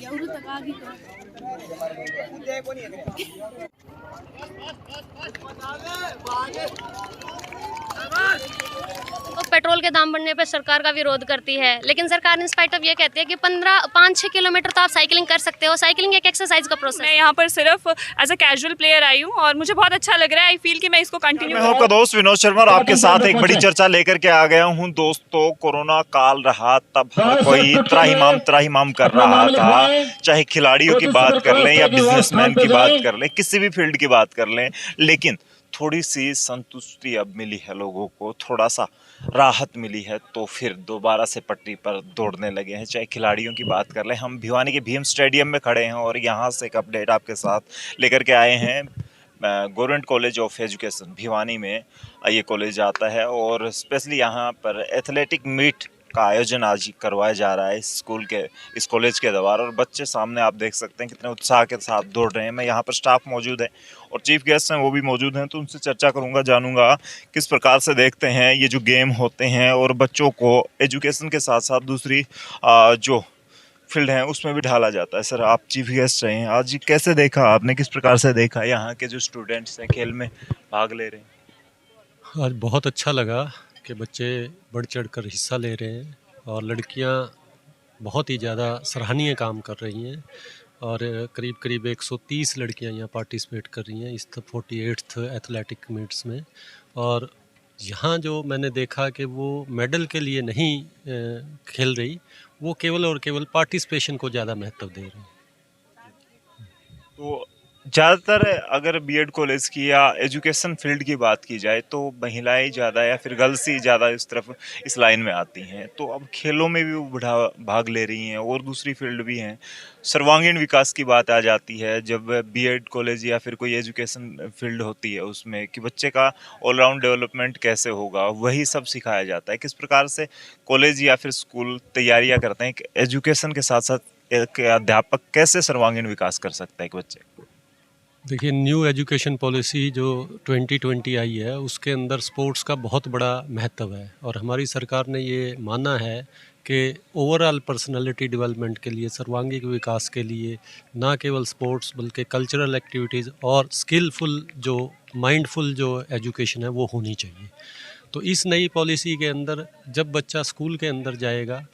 तो पेट्रोल के दाम बढ़ने पर सरकार का विरोध करती है, लेकिन सरकार इन स्पाइट ऑफ ये कहती है कि 5-6 किलोमीटर तो आप साइकिलिंग कर सकते हो। साइकिलिंग एक एक्सरसाइज का प्रोसेस। मैं यहाँ पर सिर्फ एज अ कैजुअल प्लेयर आई हूँ और मुझे बहुत अच्छा लग रहा है। आई फील कि मैं इसको कंटिन्यू। मैं हूं आपका दोस्त विनोद शर्मा और आपके साथ एक बड़ी चर्चा लेकर के आ गया हूं। दोस्तों, कोरोना काल रहा तब हर कोई त्राहिमाम कर रहा था, चाहे खिलाड़ियों की बात कर लें या बिजनेसमैन की बात कर लें, किसी भी फील्ड की बात कर लें, लेकिन थोड़ी सी संतुष्टि अब मिली है लोगों को, थोड़ा सा राहत मिली है, तो फिर दोबारा से पटरी पर दौड़ने लगे हैं। चाहे खिलाड़ियों की बात कर लें, हम भिवानी के भीम स्टेडियम में खड़े हैं और यहाँ से एक अपडेट आपके साथ लेकर के आए हैं। Government college of education Bhiwani में ये कॉलेज आता है और स्पेशली यहाँ पर एथलेटिक मीट का आयोजन आज करवाया जा रहा है इस कॉलेज के द्वारा। और बच्चे सामने आप देख सकते हैं कितने उत्साह के साथ दौड़ रहे हैं। मैं यहाँ पर स्टाफ मौजूद है और चीफ गेस्ट हैं वो भी मौजूद हैं, तो उनसे चर्चा करूँगा, जानूंगा किस प्रकार से देखते हैं ये जो गेम होते हैं और बच्चों को एजुकेशन के साथ साथ दूसरी जो फील्ड है उसमें भी ढाला जाता है। सर, आप चीफ गेस्ट रहे हैं, आज कैसे देखा आपने, किस प्रकार से देखा यहाँ के जो स्टूडेंट्स हैं खेल में भाग ले रहे हैं? आज बहुत अच्छा लगा कि बच्चे बढ़ चढ़ कर हिस्सा ले रहे हैं और लड़कियाँ बहुत ही ज़्यादा सराहनीय काम कर रही हैं और करीब 130 लड़कियाँ यहाँ पार्टिसिपेट कर रही हैं इस 48th एथलेटिक मीट्स में। और यहाँ जो मैंने देखा कि वो मेडल के लिए नहीं खेल रही, वो केवल और केवल पार्टिसिपेशन को ज़्यादा महत्व दे रही हैं। तो ज़्यादातर अगर बीएड कॉलेज की या एजुकेशन फील्ड की बात की जाए तो महिलाएं ज़्यादा या फिर गर्ल्स ही ज़्यादा इस लाइन में आती हैं, तो अब खेलों में भी वो भाग ले रही हैं और दूसरी फील्ड भी हैं। सर्वांगीण विकास की बात आ जाती है जब बीएड कॉलेज या फिर कोई एजुकेशन फील्ड होती है उसमें कि बच्चे का ऑलराउंड डेवलपमेंट कैसे होगा, वही सब सिखाया जाता है। किस प्रकार से कॉलेज या फिर स्कूल तैयारियाँ करते हैं कि एजुकेशन के साथ साथ एक अध्यापक कैसे सर्वांगीण विकास कर सकता है एक बच्चे? देखिए, न्यू एजुकेशन पॉलिसी जो 2020 आई है उसके अंदर स्पोर्ट्स का बहुत बड़ा महत्व है और हमारी सरकार ने ये माना है कि ओवरऑल पर्सनालिटी डेवलपमेंट के लिए, सर्वांगीण विकास के लिए ना केवल स्पोर्ट्स बल्कि कल्चरल एक्टिविटीज़ और स्किलफुल जो माइंडफुल जो एजुकेशन है वो होनी चाहिए। तो इस नई पॉलिसी के अंदर जब बच्चा स्कूल के अंदर जाएगा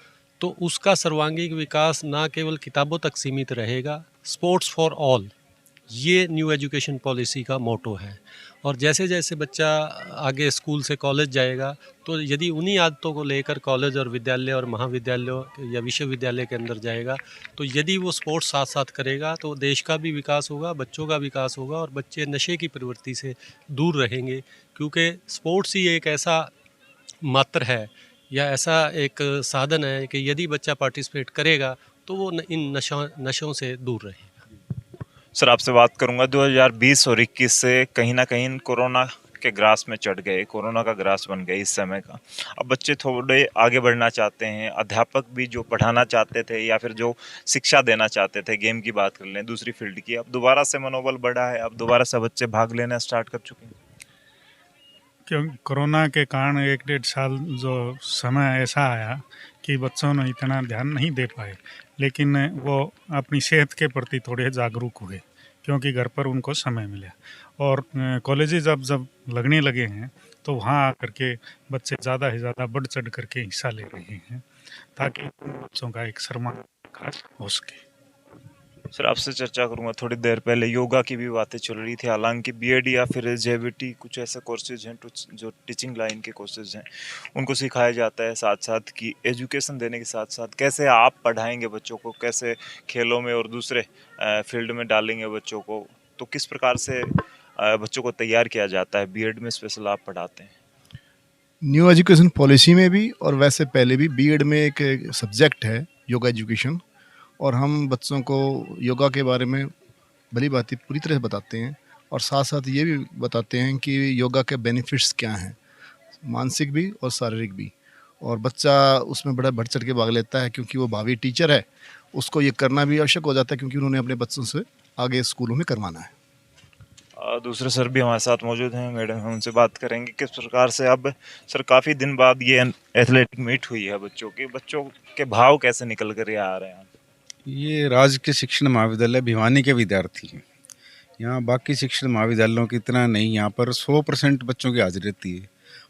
तो उसका सर्वांगीण विकास ना केवल किताबों तक सीमित रहेगा, स्पोर्ट्स फॉर ऑल, ये न्यू एजुकेशन पॉलिसी का मोटो है। और जैसे जैसे बच्चा आगे स्कूल से कॉलेज जाएगा तो यदि उन्हीं आदतों को लेकर कॉलेज और विद्यालय और महाविद्यालय या विश्वविद्यालय के अंदर जाएगा तो यदि वो स्पोर्ट्स साथ साथ करेगा तो देश का भी विकास होगा, बच्चों का विकास होगा और बच्चे नशे की प्रवृत्ति से दूर रहेंगे। क्योंकि स्पोर्ट्स ही एक ऐसा मात्र है या ऐसा एक साधन है कि यदि बच्चा पार्टिसिपेट करेगा तो वो इन नशों से दूर रहेगा। सर, आपसे बात करूंगा 2020 और 21 से कहीं ना कहीं कोरोना के ग्रास में चढ़ गए, कोरोना का ग्रास बन गए इस समय का। अब बच्चे थोड़े आगे बढ़ना चाहते हैं, अध्यापक भी जो पढ़ाना चाहते थे या फिर जो शिक्षा देना चाहते थे, गेम की बात कर लें, दूसरी फील्ड की, अब दोबारा से मनोबल बढ़ा है, अब दोबारा से बच्चे भाग लेना स्टार्ट कर चुके हैं। क्योंकि कोरोना के कारण 1-1.5 साल जो समय ऐसा आया कि बच्चों ने इतना ध्यान नहीं दे पाए, लेकिन वो अपनी सेहत के प्रति थोड़े जागरूक हुए क्योंकि घर पर उनको समय मिला। और कॉलेजेस अब जब लगने लगे हैं तो वहाँ आकर के बच्चे ज़्यादा से ज़्यादा बढ़ चढ़ करके हिस्सा ले रहे हैं ताकि बच्चों का एक सर्वांगीण हो सके। सर, आपसे चर्चा करूंगा, थोड़ी देर पहले योगा की भी बातें चल रही थी, हालांकि बीएड या फिर जेबीटी कुछ ऐसे कोर्सेज हैं जो टीचिंग लाइन के कोर्सेज हैं उनको सिखाया जाता है, साथ साथ की एजुकेशन देने के साथ साथ कैसे आप पढ़ाएंगे बच्चों को, कैसे खेलों में और दूसरे फील्ड में डालेंगे बच्चों को, तो किस प्रकार से बच्चों को तैयार किया जाता है? बीएड में स्पेशल आप पढ़ाते हैं। न्यू एजुकेशन पॉलिसी में भी और वैसे पहले भी बीएड में एक सब्जेक्ट है योगा एजुकेशन, और हम बच्चों को योगा के बारे में भली बात पूरी तरह बताते हैं और साथ साथ ये भी बताते हैं कि योगा के बेनिफिट्स क्या हैं, मानसिक भी और शारीरिक भी। और बच्चा उसमें बड़ा बढ़ चढ़ के भाग लेता है क्योंकि वो भावी टीचर है, उसको ये करना भी आवश्यक हो जाता है क्योंकि उन्होंने अपने बच्चों से आगे स्कूलों में करवाना है। दूसरे सर भी हमारे साथ मौजूद हैं, मैडम, हम उनसे बात करेंगे किस प्रकार से अब सर काफ़ी दिन बाद ये एथलेटिक मीट हुई है बच्चों की, बच्चों के भाव कैसे निकल कर आ रहे हैं? ये राजकीय शिक्षण महाविद्यालय भिवानी के विद्यार्थी हैं। यहाँ बाकी शिक्षण महाविद्यालयों की इतना नहीं, यहाँ पर 100% बच्चों की हाजिरी रहती है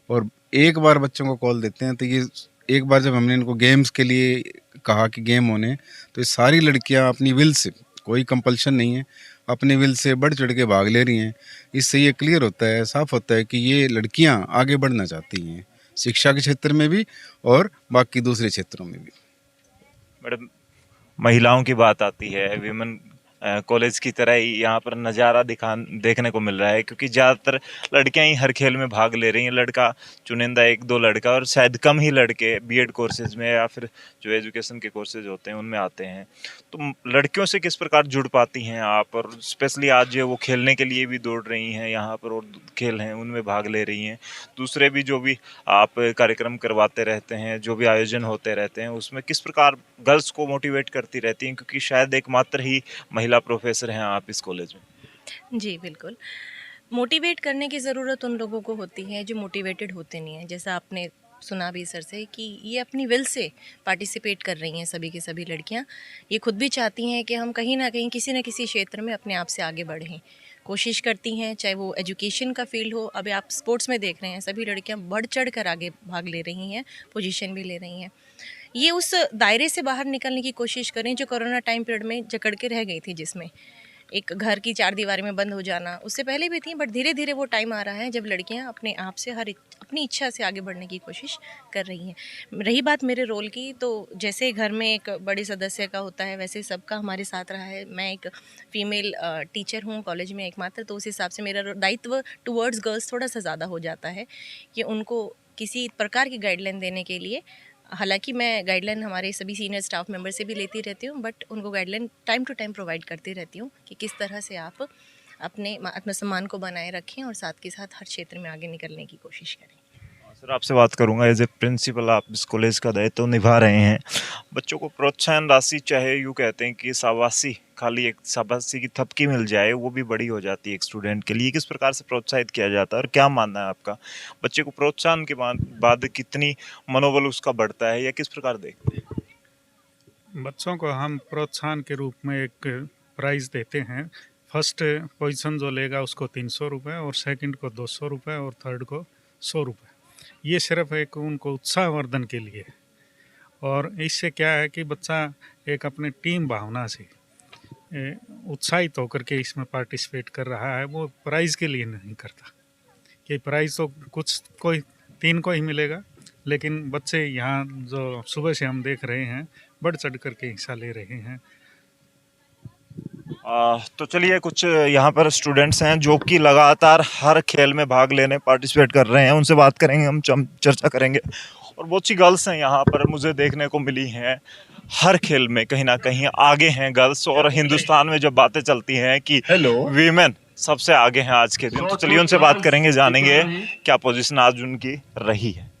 और एक बार बच्चों को कॉल देते हैं तो ये एक बार जब हमने इनको गेम्स के लिए कहा कि गेम होने, तो ये सारी लड़कियाँ अपनी विल से, कोई कंपल्शन नहीं है, अपनी विल से बढ़ चढ़ के भाग ले रही हैं। इससे ये क्लियर होता है, साफ होता है कि ये लड़कियाँ आगे बढ़ना चाहती हैं, शिक्षा के क्षेत्र में भी और बाकी दूसरे क्षेत्रों में भी। मैडम, महिलाओं की बात आती है, विमेन कॉलेज की तरह ही यहाँ पर नज़ारा देखने को मिल रहा है, क्योंकि ज़्यादातर लड़कियाँ ही हर खेल में भाग ले रही हैं। लड़का चुनिंदा 1-2 लड़का और शायद कम ही लड़के बीएड कोर्सेज में या फिर जो एजुकेशन के कोर्सेज होते हैं उनमें आते हैं। तो लड़कियों से किस प्रकार जुड़ पाती हैं आप, और स्पेशली आज वो खेलने के लिए भी दौड़ रही हैं यहाँ पर और खेल हैं उनमें भाग ले रही हैं, दूसरे भी जो भी आप कार्यक्रम करवाते रहते हैं, जो भी आयोजन होते रहते हैं, उसमें किस प्रकार गर्ल्स को मोटिवेट करती रहती हैं, क्योंकि शायद एकमात्र ही महिला प्रोफेसर हैं आप इस कॉलेज में। जी बिल्कुल, मोटिवेट करने की ज़रूरत उन लोगों को होती है जो मोटिवेटेड होते नहीं हैं। जैसा आपने सुना भी सर से कि ये अपनी विल से पार्टिसिपेट कर रही हैं, सभी की सभी लड़कियां। ये खुद भी चाहती हैं कि हम कहीं ना कहीं किसी न किसी क्षेत्र में अपने आप से आगे बढ़ें, कोशिश करती हैं, चाहे वो एजुकेशन का फील्ड हो। अभी आप स्पोर्ट्स में देख रहे हैं, सभी लड़कियां बढ़ चढ़ कर आगे भाग ले रही हैं, पोजीशन भी ले रही हैं। ये उस दायरे से बाहर निकलने की कोशिश करें जो कोरोना टाइम पीरियड में जकड़ के रह गई थी, जिसमें एक घर की 4 दीवारी में बंद हो जाना, उससे पहले भी थी, बट धीरे धीरे वो टाइम आ रहा है जब लड़कियां अपने आप से अपनी इच्छा से आगे बढ़ने की कोशिश कर रही हैं। रही बात मेरे रोल की, तो जैसे घर में एक बड़े सदस्य का होता है वैसे सबका हमारे साथ रहा है। मैं एक फ़ीमेल टीचर हूँ कॉलेज में एकमात्र, तो उस हिसाब से मेरा दायित्व टुवर्ड्स गर्ल्स थोड़ा सा ज़्यादा हो जाता है कि उनको किसी प्रकार की गाइडलाइन देने के लिए, हालांकि मैं गाइडलाइन हमारे सभी सीनियर स्टाफ मेंबर से भी लेती रहती हूँ, बट उनको guideline time to time provide करती रहती हूँ कि किस तरह से आप अपने आत्मसम्मान को बनाए रखें और साथ के साथ हर क्षेत्र में आगे निकलने की कोशिश करें। सर, आपसे बात करूंगा, एज ए प्रिंसिपल आप इस कॉलेज का दायित्व तो निभा रहे हैं। बच्चों को प्रोत्साहन राशि, चाहे यूँ कहते हैं कि शाबाशी, खाली एक शाबाशी की थपकी मिल जाए, वो भी बड़ी हो जाती है एक स्टूडेंट के लिए। किस प्रकार से प्रोत्साहित किया जाता है और क्या मानना है आपका, बच्चे को प्रोत्साहन के बाद कितनी मनोबल उसका बढ़ता है, या किस प्रकार देखते हैं? बच्चों को हम प्रोत्साहन के रूप में एक प्राइज़ देते हैं। फर्स्ट पोजीशन जो लेगा उसको 300 रुपये, और सेकंड को 200 रुपये, और थर्ड को 100 रुपये। ये सिर्फ एक उनको उत्साहवर्धन के लिए, और इससे क्या है कि बच्चा एक अपने टीम भावना से उत्साहित होकर के इसमें पार्टिसिपेट कर रहा है। वो प्राइज़ के लिए नहीं करता कि प्राइज़ तो कोई 3 को ही मिलेगा, लेकिन बच्चे यहाँ जो सुबह से हम देख रहे हैं बढ़ चढ़ करके हिस्सा ले रहे हैं। तो चलिए, कुछ यहाँ पर स्टूडेंट्स हैं जो कि लगातार हर खेल में भाग लेने पार्टिसिपेट कर रहे हैं, उनसे बात करेंगे, हम चर्चा करेंगे। और बहुत सी गर्ल्स हैं यहाँ पर मुझे देखने को मिली हैं, हर खेल में कहीं ना कहीं आगे हैं गर्ल्स। और हिंदुस्तान में जब बातें चलती हैं कि वीमेन सबसे आगे हैं आज के दिन, तो चलिए उनसे बात करेंगे, जानेंगे क्या पोजीशन आज उनकी रही है।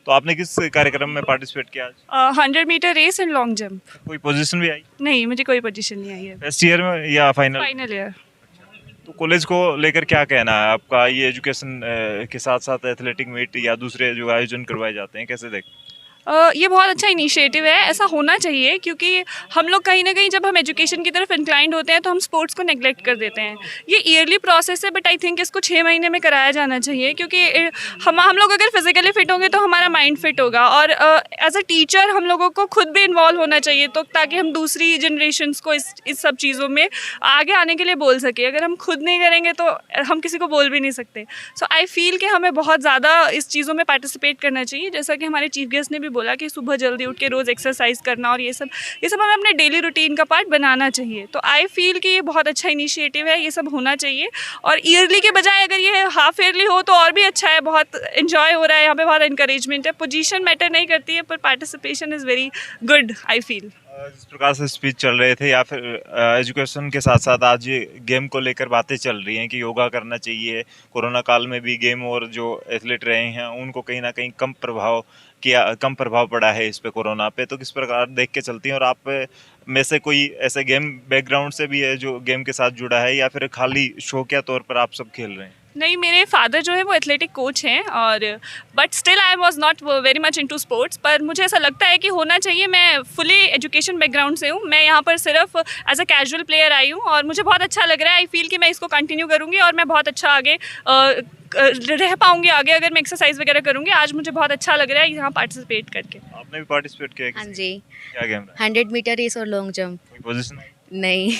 तो आपने किस कार्यक्रम में पार्टिसिपेट किया आज? 100 metre race and long jump. कोई पोजीशन भी आई? नहीं, मुझे कोई पोजीशन नहीं आई है। फर्स्ट ईयर में या फाइनल ईयर। तो कॉलेज को लेकर क्या कहना है आपका? ये एजुकेशन के साथ साथ एथलेटिक मीट या दूसरे जो आयोजन करवाए जाते हैं, कैसे देखते हैं? ये बहुत अच्छा इनिशिएटिव है, ऐसा होना चाहिए, क्योंकि हम लोग कहीं ना कहीं जब हम एजुकेशन की तरफ इंक्लाइंड होते हैं तो हम स्पोर्ट्स को नेग्लेक्ट कर देते हैं। ये ईयरली प्रोसेस है, बट आई थिंक इसको 6 महीने में कराया जाना चाहिए, क्योंकि हम लोग अगर फिजिकली फिट होंगे तो हमारा माइंड फिट होगा। और एज अ टीचर हम लोगों को खुद भी इन्वॉल्व होना चाहिए, तो ताकि हम दूसरी जनरेशन्स को इस सब चीज़ों में आगे आने के लिए बोल सके। अगर हम खुद नहीं करेंगे तो हम किसी को बोल भी नहीं सकते। सो आई फील कि हमें बहुत ज़्यादा इस चीज़ों में पार्टिसिपेट करना चाहिए, जैसा कि हमारे चीफ गेस्ट ने भी बोला कि सुबह जल्दी उठ के रोज़ एक्सरसाइज करना, और ये सब हमें अपने डेली रूटीन का पार्ट बनाना चाहिए। तो आई फील कि ये बहुत अच्छा इनिशिएटिव है, ये सब होना चाहिए। और ईयरली के बजाय अगर ये हाफ ईयरली हो तो और भी अच्छा है, बहुत इन्जॉय हो रहा है यहाँ पे, बहुत इंकरेजमेंट है। पोजीशन मैटर नहीं करती है, पर participation is very good I feel. जिस प्रकार से स्पीच चल रहे थे, या फिर एजुकेशन के साथ साथ आज गेम को लेकर बातें चल रही हैं कि योगा करना चाहिए, कोरोना काल में भी गेम और जो एथलीट रहे हैं उनको कहीं ना कहीं कम प्रभाव पड़ा है इस पे, कोरोना पे, तो किस प्रकार देख के चलती हैं? और आप में से कोई ऐसे गेम बैकग्राउंड से भी है जो गेम के साथ जुड़ा है, या फिर खाली शौकिया तौर पर आप सब खेल रहे हैं? नहीं, मेरे फादर जो है वो एथलेटिक कोच हैं, और but still I was not very much into sports. पर मुझे ऐसा लगता है कि होना चाहिए। मैं फुली एजुकेशन बैकग्राउंड से हूँ, मैं यहाँ पर सिर्फ एज अ कैजुअल प्लेयर आई हूँ और मुझे बहुत अच्छा लग रहा है। आई फील कि मैं इसको कंटिन्यू करूँगी और मैं बहुत अच्छा आगे रह पाऊँगी आगे, अगर मैं एक्सरसाइज वगैरह करूँगी। आज मुझे बहुत अच्छा लग रहा है यहाँ पार्टिसिपेट करके। आपने भी पार्टिसिपेट किया है हाँ किसी- जी, क्या गेम रहा? 100 मीटर रेस और लॉन्ग जंप। कोई पोजीशन है? नहीं,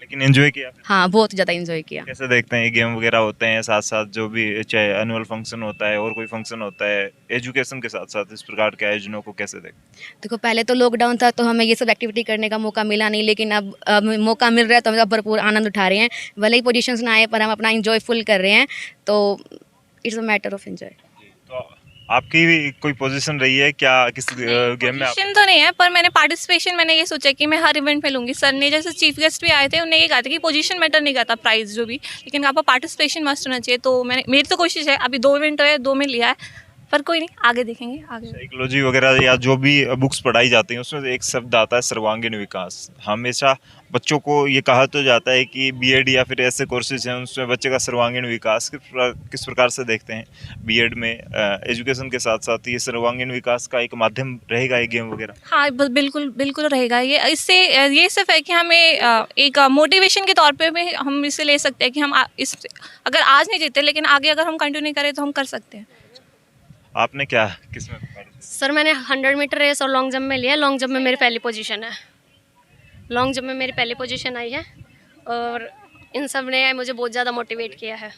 लेकिन एंजॉय किया? हाँ बहुत ज़्यादा इंजॉय किया। कैसे देखते हैं ये गेम वगैरह होते हैं साथ साथ जो भी चाहे एनुअल फंक्शन होता है और कोई फंक्शन होता है, एजुकेशन के साथ साथ इस प्रकार के आयोजनों को कैसे देखते हैं? देखो पहले तो लॉकडाउन था तो हमें ये सब एक्टिविटी करने का मौका मिला नहीं, लेकिन अब मौका मिल रहा है तो हम सब भरपूर आनंद उठा रहे हैं। भले ही पोजीशंस ना आए पर हम अपना इंजॉय फुल कर रहे हैं, तो it's a matter of enjoy. तो आपकी भी कोई पोजीशन रही है क्या किस गेम में? पोजीशन तो नहीं है, पर मैंने ये सोचा कि मैं हर इवेंट में लूँगी। सर ने जैसे चीफ गेस्ट भी आए थे, उन्होंने ये कहा था कि पोजीशन मैटर नहीं करता, प्राइस जो भी, लेकिन आपका पार्टिसिपेशन मस्ट होना चाहिए। तो मेरी तो कोशिश है, अभी 2 इवेंट है, 2 में लिया है, पर कोई नहीं, आगे देखेंगे आगे। साइकोलॉजी वगैरह या जो भी बुक्स पढ़ाई जाती हैं उसमें एक शब्द आता है सर्वांगीण विकास। हमेशा बच्चों को ये कहा तो जाता है कि बीएड या फिर ऐसे कोर्सेज हैं उसमें बच्चे का सर्वांगीण विकास किस प्रकार से देखते हैं? बीएड में एजुकेशन के साथ साथ ये सर्वांगीण विकास का एक माध्यम रहेगा ये गेम वगैरह? हाँ बिल्कुल रहेगा ये। इससे ये सिर्फ है कि हमें एक मोटिवेशन के तौर पे भी हम इसे ले सकते हैं कि हम इस अगर आज नहीं जीते लेकिन आगे अगर हम कंटिन्यू करें तो हम कर सकते हैं। आपने क्या किसमें participate? सर मैंने 100 मीटर रेस और लॉन्ग जंप में लिया। लॉन्ग जंप में मेरी पहली पोजीशन है, लॉन्ग जंप में मेरी पहली पोजीशन आई है और इन सब ने मुझे बहुत ज़्यादा मोटिवेट किया है।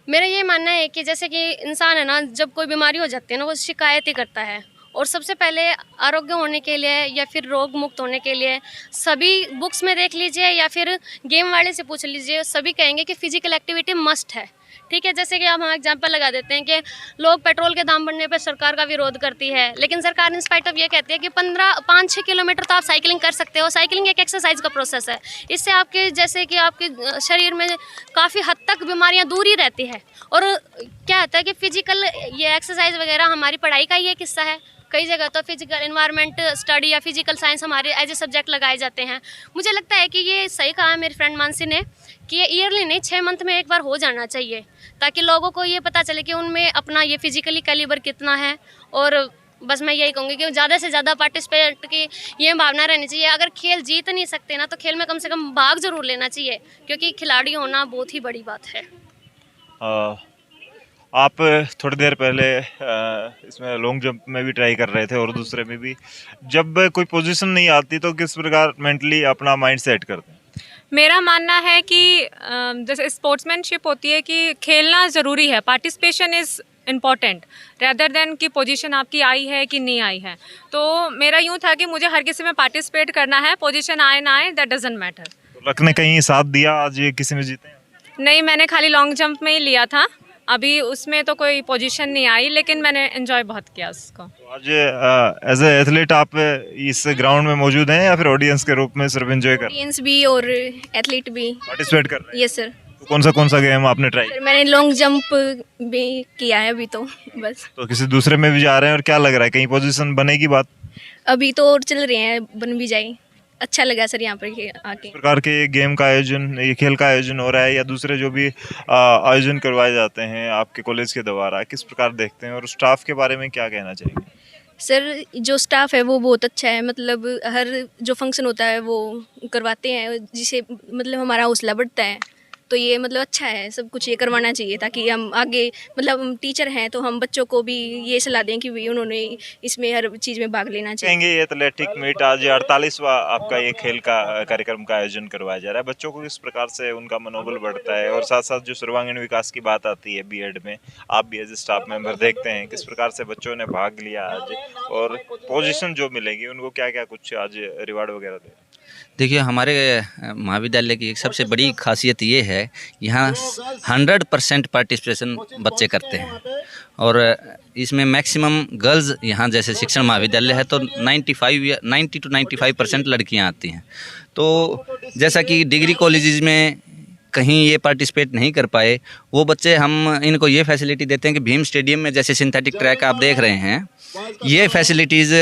मेरा ये मानना है कि जैसे कि इंसान है ना, जब कोई बीमारी हो जाती है ना वो शिकायत ही करता है, और सबसे पहले आरोग्य होने के लिए या फिर रोग मुक्त होने के लिए सभी बुक्स में देख लीजिए या फिर गेम वाले से पूछ लीजिए, सभी कहेंगे कि फिजिकल एक्टिविटी मस्ट है। ठीक है, जैसे कि हम एग्जांपल लगा देते हैं कि लोग पेट्रोल के दाम बढ़ने पर सरकार का विरोध करती है, लेकिन सरकार इन स्पाइट ऑफ ये कहती है कि 5-6 किलोमीटर तो आप साइकिलिंग कर सकते हो। साइकिलिंग एक एक्सरसाइज का प्रोसेस है, इससे आपके जैसे कि आपके शरीर में काफ़ी हद तक बीमारियां दूर ही रहती है। और क्या होता है कि फिजिकल ये एक्सरसाइज वगैरह हमारी पढ़ाई का ही एक हिस्सा है। कई जगह तो फिजिकल एनवायरनमेंट स्टडी या फिजिकल साइंस हमारे एज ए सब्जेक्ट लगाए जाते हैं। मुझे लगता है कि ये सही कहा है मेरी फ्रेंड मानसी ने कि ये ईयरली नहीं 6 मंथ में एक बार हो जाना चाहिए, ताकि लोगों को ये पता चले कि उनमें अपना ये फिजिकली कैलिबर कितना है। और बस मैं यही कहूँगी कि ज़्यादा से ज़्यादा पार्टिसिपेट की ये भावना रहनी चाहिए। अगर खेल जीत नहीं सकते ना तो खेल में कम से कम भाग ज़रूर लेना चाहिए, क्योंकि खिलाड़ी होना बहुत ही बड़ी बात है। आप थोड़ी देर पहले इसमें लॉन्ग जंप में भी ट्राई कर रहे थे और दूसरे में भी, जब कोई पोजीशन नहीं आती तो किस प्रकार मेंटली अपना माइंड सेट करते हैं? मेरा मानना है कि जैसे स्पोर्ट्समैनशिप होती है कि खेलना ज़रूरी है, participation is important rather than कि पोजीशन आपकी आई है कि नहीं आई है। तो मेरा यूँ था कि मुझे हर किसी में पार्टिसिपेट करना है, पोजीशन आए ना आए दैट डजंट मैटर। तो लक ने कहीं साथ दिया, आज ये किसी में जीते हैं? नहीं, मैंने खाली लॉन्ग जंप में ही लिया था, अभी उसमें तो कोई पोजीशन नहीं आई, लेकिन मैंने एंजॉय बहुत किया उसको। तो आज एज ए एथलीट आप इस ग्राउंड में मौजूद हैं या फिर ऑडियंस के रूप में सिर्फ एंजॉय कर ऑडियंस भी और एथलीट भी पार्टिसिपेट कर रहे हैं? Yes sir. तो कौन सा गेम आपने ट्राई? सर मैंने लॉन्ग जंप भी किया है अभी तो बस। तो किसी दूसरे में भी जा रहे हैं और क्या लग रहा है कहीं पोजीशन बनेगी बात? अभी तो और चल रहे हैं, बन भी जाए। अच्छा लगा सर यहाँ पर आके। इस प्रकार के गेम का आयोजन, ये खेल का आयोजन हो रहा है या दूसरे जो भी आयोजन करवाए जाते हैं आपके कॉलेज के द्वारा, किस प्रकार देखते हैं और स्टाफ के बारे में क्या कहना चाहिए? सर जो स्टाफ है वो बहुत अच्छा है, मतलब हर जो फंक्शन होता है वो करवाते हैं, जिससे मतलब हमारा हौसला बढ़ता है। तो ये मतलब अच्छा है, सब कुछ ये करवाना चाहिए ताकि हम आगे, मतलब हम टीचर हैं तो हम बच्चों को भी ये सलाह दें कि भी उन्होंने इसमें हर चीज़ में भाग लेना चाहिए। कहेंगे ये एथलेटिक मीट आज 48वां आपका ये खेल का कार्यक्रम का आयोजन करवाया जा रहा है, बच्चों को किस प्रकार से उनका मनोबल बढ़ता है और साथ साथ जो सर्वांगीण विकास की बात आती है बीएड में, आप भी एज ए स्टाफ मेंबर देखते हैं किस प्रकार से बच्चों ने भाग लिया आज और पोजीशन जो मिलेगी उनको क्या क्या कुछ आज रिवार्ड वगैरह दे? देखिए, हमारे महाविद्यालय की एक सबसे बड़ी खासियत ये है, यहाँ 100% पार्टिसिपेशन बच्चे करते हैं और इसमें मैक्सिमम गर्ल्स, यहाँ जैसे शिक्षण महाविद्यालय है तो 90 to 95% लड़कियाँ आती हैं। तो जैसा कि डिग्री कॉलेजेस में कहीं ये पार्टिसिपेट नहीं कर पाए, वो बच्चे हम इनको ये फैसिलिटी देते हैं कि भीम स्टेडियम में जैसे सिंथेटिक ट्रैक आप देख रहे हैं, ये फैसिलिटीज़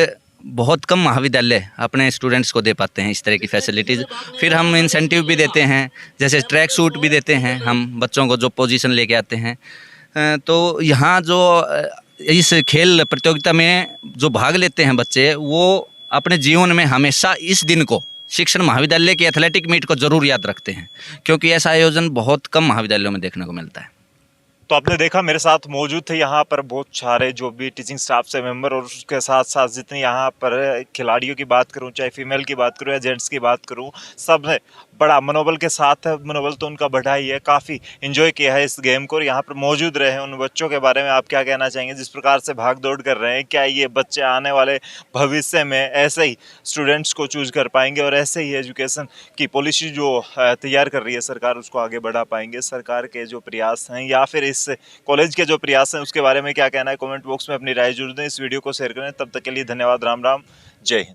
बहुत कम महाविद्यालय अपने स्टूडेंट्स को दे पाते हैं इस तरह की फैसिलिटीज़। फिर हम इंसेंटिव भी देते हैं, जैसे ट्रैक सूट भी देते हैं हम बच्चों को जो पोजीशन लेके आते हैं। तो यहाँ जो इस खेल प्रतियोगिता में जो भाग लेते हैं बच्चे, वो अपने जीवन में हमेशा इस दिन को, शिक्षण महाविद्यालय की एथलेटिक मीट को ज़रूर याद रखते हैं, क्योंकि ऐसा आयोजन बहुत कम महाविद्यालयों में देखने को मिलता है। तो आपने देखा मेरे साथ मौजूद थे यहाँ पर बहुत सारे जो भी टीचिंग स्टाफ से मेंबर, और उसके साथ साथ जितने यहाँ पर खिलाड़ियों की बात करूँ, चाहे फीमेल की बात करूँ या जेंट्स की बात करूँ, सब ने बड़ा मनोबल के साथ है। मनोबल तो उनका बढ़ा ही है, काफ़ी एंजॉय किया है इस गेम को। और यहाँ पर मौजूद रहे हैं उन बच्चों के बारे में आप क्या कहना चाहेंगे जिस प्रकार से भाग दौड़ कर रहे हैं? क्या ये बच्चे आने वाले भविष्य में ऐसे ही स्टूडेंट्स को चूज कर पाएंगे और ऐसे ही एजुकेशन की पॉलिसी जो तैयार कर रही है सरकार, उसको आगे बढ़ा पाएंगे? सरकार के जो प्रयास हैं या फिर इस कॉलेज के जो प्रयास हैं, उसके बारे में क्या कहना है? कमेंट बॉक्स में अपनी राय जरूर दें, इस वीडियो को शेयर करें। तब तक के लिए धन्यवाद। राम राम, जय हिंद।